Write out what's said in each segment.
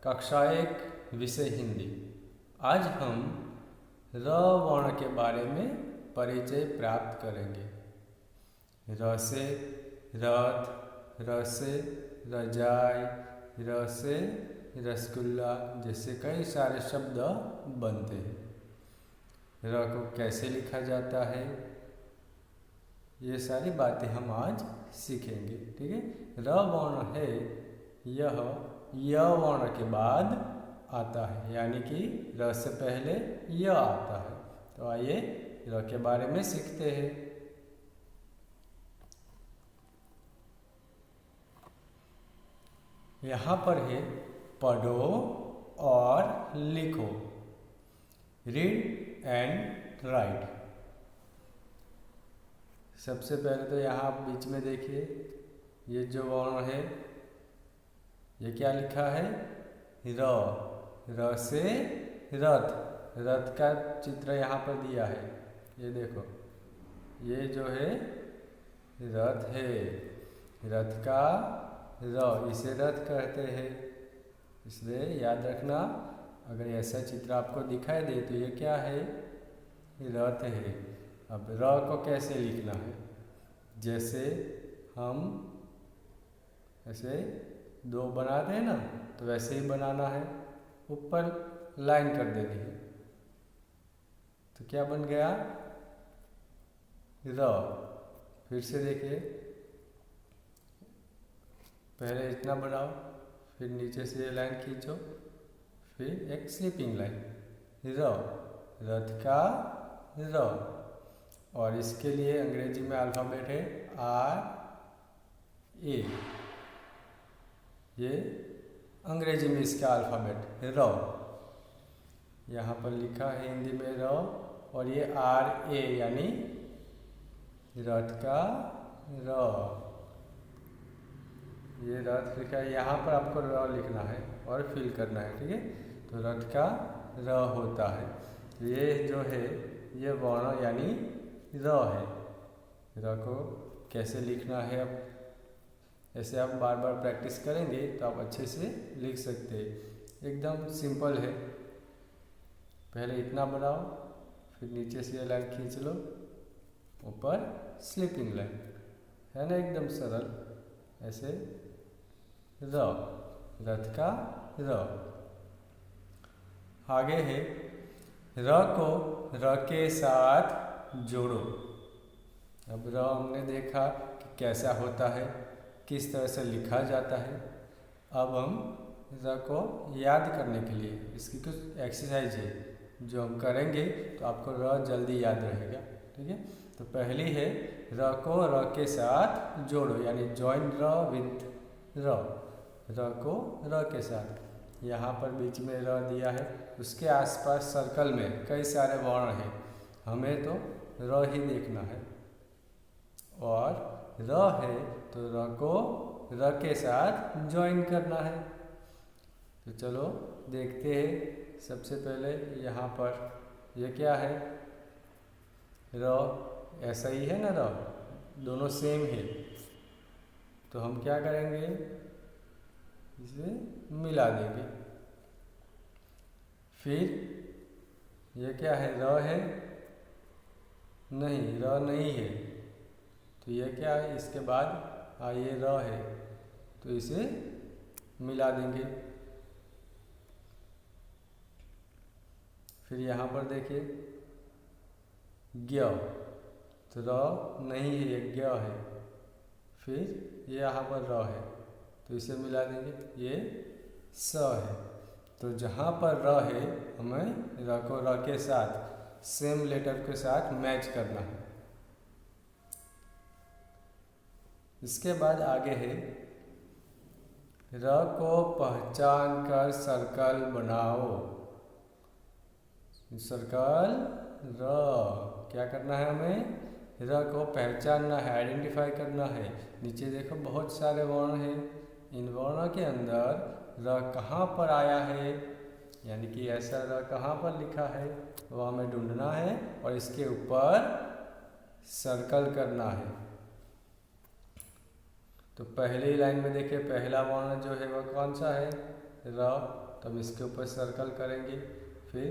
कक्षा 1 विषय हिंदी। आज हम र वर्ण के बारे में परिचय प्राप्त करेंगे। र से रथ, र से रजाई, र से रसगुल्ला जैसे कई सारे शब्द बनते हैं। र को कैसे लिखा जाता है, ये सारी बातें हम आज सीखेंगे। ठीक है। र वर्ण है यह य वर्ण के बाद आता है, यानी कि र से पहले य आता है। तो आइए र के बारे में सीखते हैं। यहाँ पर है पढ़ो और लिखो, रीड एंड राइट। सबसे पहले तो यहाँ आप बीच में देखिए, ये जो वर्ण है ये क्या लिखा है, र। र से रथ, रथ का चित्र यहाँ पर दिया है। ये देखो, ये जो है रथ है, रथ का र, इसे रथ कहते हैं। इसलिए याद रखना, अगर ऐसा चित्र आपको दिखाई दे तो ये क्या है, रथ है। अब र को कैसे लिखना है, जैसे हम ऐसे दो बनाते हैं ना, तो वैसे ही बनाना है, ऊपर लाइन कर देनी है। तो क्या बन गया, र। फिर से देखिए, पहले इतना बनाओ, फिर नीचे से ये लाइन खींचो, फिर एक स्लीपिंग लाइन, र, रथ का र। और इसके लिए अंग्रेजी में अल्फ़ाबेट है R A, ये अंग्रेजी में इसका अल्फ़ाबेट है र। यहाँ पर लिखा है हिंदी में र, और ये RA यानी रथ का र। ये रथ लिखा है, यहाँ पर आपको र लिखना है और फिल करना है। ठीक है। तो रथ का र होता है। ये जो है ये वर्ण यानी र है। र को कैसे लिखना है, अब ऐसे आप बार बार प्रैक्टिस करेंगे तो आप अच्छे से लिख सकते हैं। एकदम सिंपल है। पहले इतना बनाओ, फिर नीचे से ये लाइन खींच लो, ऊपर स्लीपिंग लाइन, है ना, एकदम सरल। ऐसे र, रथ का र। आगे है र को र के साथ जोड़ो। अब र हमने देखा कि कैसा होता है, किस तरह से लिखा जाता है। अब हम र को याद करने के लिए इसकी कुछ एक्सरसाइज है जो हम करेंगे, तो आपको र जल्दी याद रहेगा। ठीक है। तो पहली है र को र के साथ जोड़ो, यानी जॉइन र विथ र। र को र के साथ, यहाँ पर बीच में र दिया है, उसके आसपास सर्कल में कई सारे वर्ण हैं, हमें तो र ही देखना है। और र है तो र को र के साथ ज्वाइन करना है। तो चलो देखते हैं। सबसे पहले यहाँ पर ये क्या है, र ऐसा ही है ना, र दोनों सेम है। तो हम क्या करेंगे, इसे मिला देंगे। फिर ये क्या है, र है नहीं, र नहीं है, तो ये क्या है, इसके बाद ये र है, तो इसे मिला देंगे। फिर यहाँ पर देखिए ज्ञ, तो र नहीं है, ये ज्ञ है। फिर ये यहाँ पर र है, तो इसे मिला देंगे, ये स है। तो जहाँ पर र है, हमें र को र के साथ सेम लेटर के साथ मैच करना है। इसके बाद आगे है र को पहचान कर सर्कल बनाओ। सर्कल र, क्या करना है, हमें र को पहचानना है, आइडेंटिफाई करना है। नीचे देखो बहुत सारे वर्ण हैं, इन वर्णों के अंदर र कहाँ पर आया है, यानी कि ऐसा र कहाँ पर लिखा है, वो हमें ढूंढना है और इसके ऊपर सर्कल करना है। तो पहली लाइन में देखिए, पहला वर्ण जो है वह कौन सा है, र। तो हम इसके ऊपर सर्कल करेंगे। फिर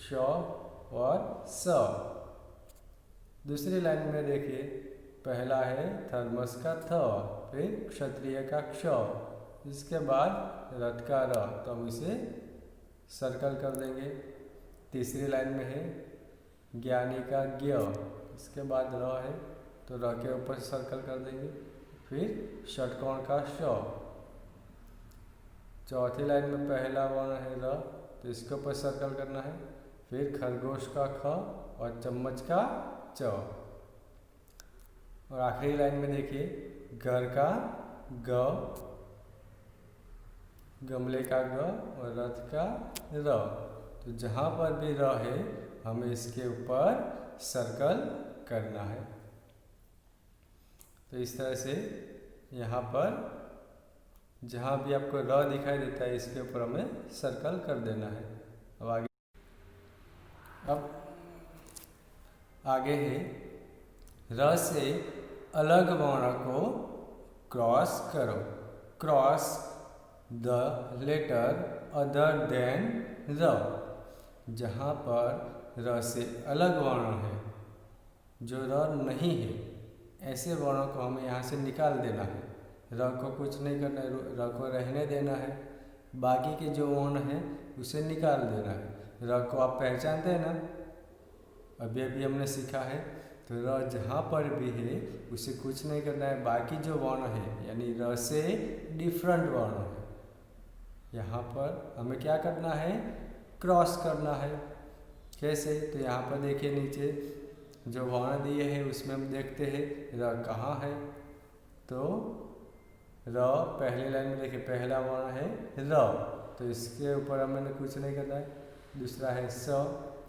श और स। दूसरी लाइन में देखिए, पहला है थर्मस का थ, फिर क्षत्रिय का क्ष, इसके बाद रथ का र, तो हम इसे सर्कल कर देंगे। तीसरी लाइन में है ज्ञानी का ज्ञ, इसके बाद र है तो र के ऊपर सर्कल कर देंगे। फिर षटकोण का श। चौथी लाइन में पहला वर्ण है र, तो इसके ऊपर सर्कल करना है। फिर खरगोश का ख और चम्मच का च। और आखिरी लाइन में देखिए, घर का ग, गमले का ग और रथ का र। तो जहाँ पर भी र है हमें इसके ऊपर सर्कल करना है। तो इस तरह से यहाँ पर जहाँ भी आपको र दिखाई देता है इसके ऊपर हमें सर्कल कर देना है। अब आगे है र से अलग वर्ण को क्रॉस करो। Cross the letter other than र। जहाँ पर र से अलग वर्ण है, जो र नहीं है, ऐसे वर्णों को हमें यहाँ से निकाल देना है। र को कुछ नहीं करना है, र को रहने देना है। बाकी के जो वर्ण हैं उसे निकाल देना है। र को आप पहचानते हैं ना, अभी अभी हमने सीखा है। तो र जहाँ पर भी है उसे कुछ नहीं करना है। बाकी जो वर्ण है यानी र से डिफरेंट वर्ण है, यहाँ पर हमें क्या करना है, क्रॉस करना है। कैसे? तो यहाँ पर देखिए नीचे जो वर्ण दिए हैं उसमें हम देखते हैं र कहाँ है। तो र पहली लाइन में देखिए पहला वर्ण है र, तो इसके ऊपर हमें कुछ नहीं करना है। दूसरा है स,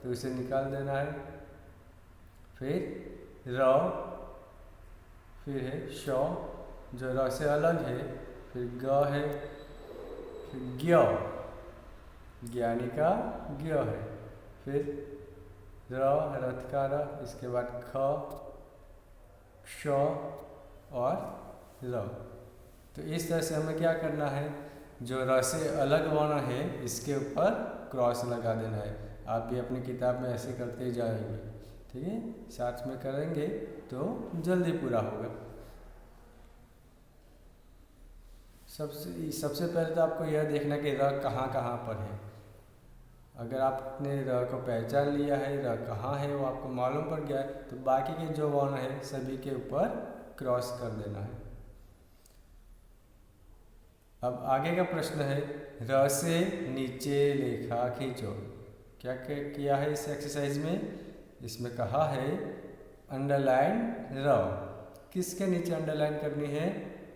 तो इसे निकाल देना है। फिर र, फिर है श जो र से अलग है। फिर ग है, फिर ज्ञ, ज्ञानी का ज्ञ है। फिर र, रथ का र, इसके बाद ख, श और र। तो इस तरह से हमें क्या करना है, जो र से अलग वर्ण है इसके ऊपर क्रॉस लगा देना है। आप भी अपनी किताब में ऐसे करते जाएंगे, ठीक है। साथ में करेंगे तो जल्दी पूरा होगा। सबसे पहले तो आपको यह देखना कि र कहाँ कहाँ पर है। अगर आपने र को पहचान लिया है, र कहाँ है वो आपको मालूम पड़ गया है, तो बाकी के जो वर्ण है सभी के ऊपर क्रॉस कर देना है। अब आगे का प्रश्न है, र से नीचे रेखा खींचो। क्या किया है इस एक्सरसाइज में? इसमें कहा है अंडरलाइन र। किसके नीचे अंडरलाइन करनी है?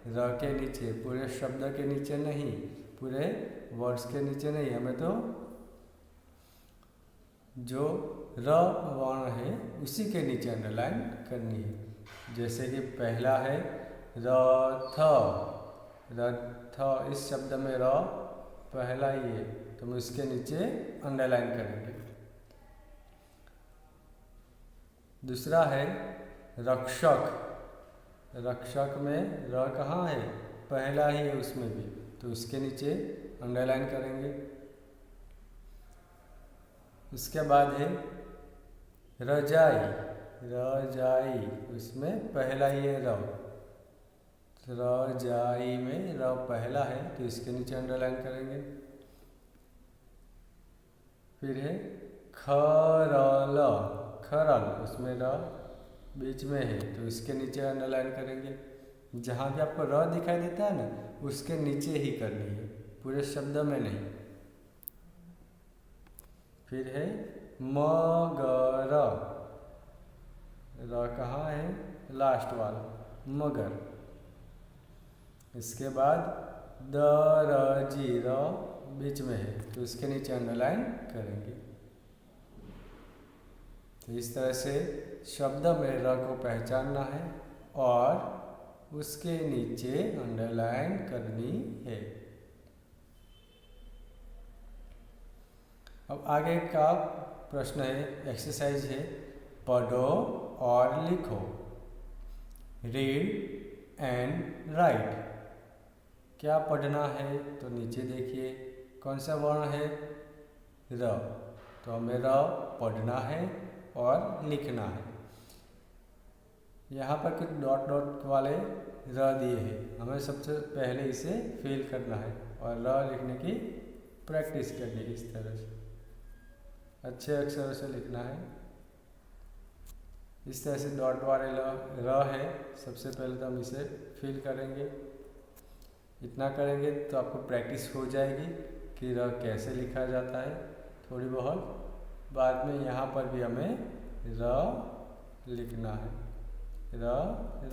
र के नीचे, पूरे शब्द के नीचे नहीं, पूरे वर्ड्स के नीचे नहीं, हमें तो जो र वर्ण है उसी के नीचे अंडरलाइन करनी है। जैसे कि पहला है रथ, रथ, इस शब्द में र पहला ही है तो हम इसके नीचे अंडरलाइन करेंगे। दूसरा है रक्षक, रक्षक में र कहाँ है? पहला ही है उसमें भी, तो इसके नीचे अंडरलाइन करेंगे। उसके बाद है रजाई, रजाई, उसमें पहला ही है र, रजाई में र पहला है तो इसके नीचे अंडरलाइन करेंगे। फिर है खरल, खरल, उसमें र बीच में है तो इसके नीचे अंडरलाइन करेंगे। जहाँ भी आपको र दिखाई देता है ना उसके नीचे ही करनी है, पूरे शब्द में नहीं। फिर है मगर, र कहाँ है? लास्ट वाला, मगर। इसके बाद दरजी, र बीच में है तो इसके नीचे अंडरलाइन करेंगे। तो इस तरह से शब्द में र को पहचानना है और उसके नीचे अंडरलाइन करनी है। अब आगे का प्रश्न है, एक्सरसाइज है, पढ़ो और लिखो। Read and right. क्या पढ़ना है? तो नीचे देखिए कौन सा वर्ण है? र। तो हमें र पढ़ना है और लिखना है। यहाँ पर कुछ डॉट डॉट वाले र दिए हैं, हमें सबसे पहले इसे फिल करना है और र लिखने की प्रैक्टिस करनी है। इस तरह से अच्छे अक्षरों से लिखना है। इस तरह से डॉट वाले र है, सबसे पहले तो हम इसे फिल करेंगे। इतना करेंगे तो आपको प्रैक्टिस हो जाएगी कि र कैसे लिखा जाता है थोड़ी बहुत। बाद में यहाँ पर भी हमें र लिखना है। र,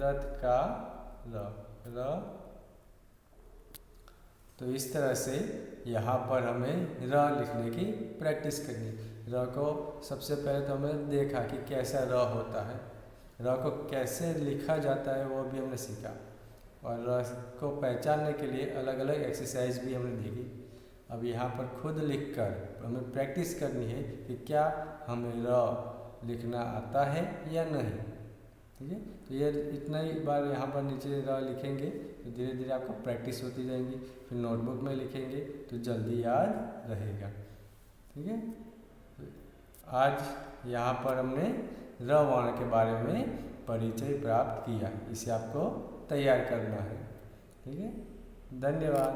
रथ का र। तो इस तरह से यहाँ पर हमें र लिखने की प्रैक्टिस करनी। र को सबसे पहले तो हमें देखा कि कैसा र होता है, र को कैसे लिखा जाता है वो भी हमने सीखा, और र को पहचानने के लिए अलग अलग एक्सरसाइज भी हमने देखी। अब यहाँ पर खुद लिखकर हमें प्रैक्टिस करनी है कि क्या हमें र लिखना आता है या नहीं। ठीक है, तो ये इतना ही बार यहाँ पर नीचे र लिखेंगे तो धीरे धीरे आपको प्रैक्टिस होती जाएंगी। फिर नोटबुक में लिखेंगे तो जल्दी याद रहेगा। ठीक है, आज यहाँ पर हमने र वर्ण के बारे में परिचय प्राप्त किया, इसे आपको तैयार करना है। ठीक है, धन्यवाद।